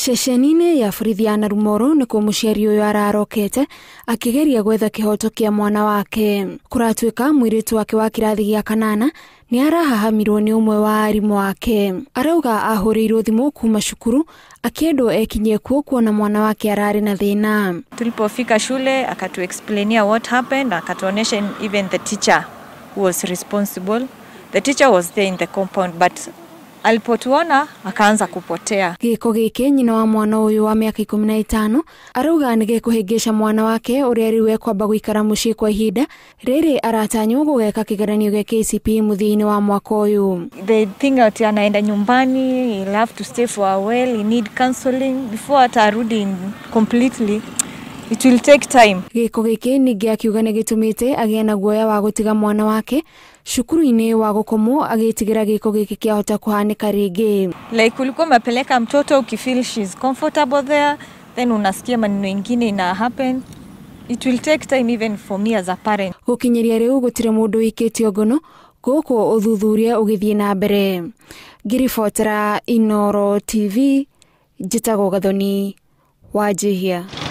Ceceni-inĩ ya borithi ya Narumoru nĩkuo mũciari ũyũ ararokete akĩgeria gwetha kĩhoto kĩa mwana wake. Kũratuĩka mũirĩtu wake wa kĩrathi gĩa 8 nĩ arahahamirwo nĩ ũmwe wa arimũ wake. Arauga ahũrĩirwo thimũ kuma cukuru akĩendwo ekinyie kuo kuona mwana wake ararĩ na thĩna. Tulipofika shule akatu-explainia what happened, akatuonesha even the teacher who was responsible. The teacher was there in the compound, but alipotuona akaanza kupotea. Gĩko gĩkĩ nyina wa mwana ũyũ wa mĩaka 15 arauga nĩ gĩkũhĩngĩca mwana wake ũrĩa rĩu ekwamba gũikara mũciĩ kwa ihinda rĩrĩ aratanywo gũgeka kĩgeranio gĩa KCPE mũthia-inĩ wa mwaka ũyũ. They think ati anaenda nyumbani, he'll have to stay for a while, he need counseling before atarudi completely. It will take time. Gĩko gĩkĩ ningĩ akiuga nĩ gĩtũmĩte agĩe na guoya wa gũtiga mwana wake cukuru-inĩ wa gũkomwo agĩtigĩra gĩko gĩkĩ kĩahota kũhanĩka rĩngĩ. Like ulikuwa umepeleka mtoto ukifeel she's comfortable there, then unasikia maneno ingine ina happen. It will take time even for me as a parent. Gũkinyĩria rĩu gũtirĩ mũndũ wikĩtio ngono gũkũ ũthuthuria ũgĩthiĩ na mbere. Ngĩribotera Inooro TV, njĩtagwo Gathoni Wanjihia.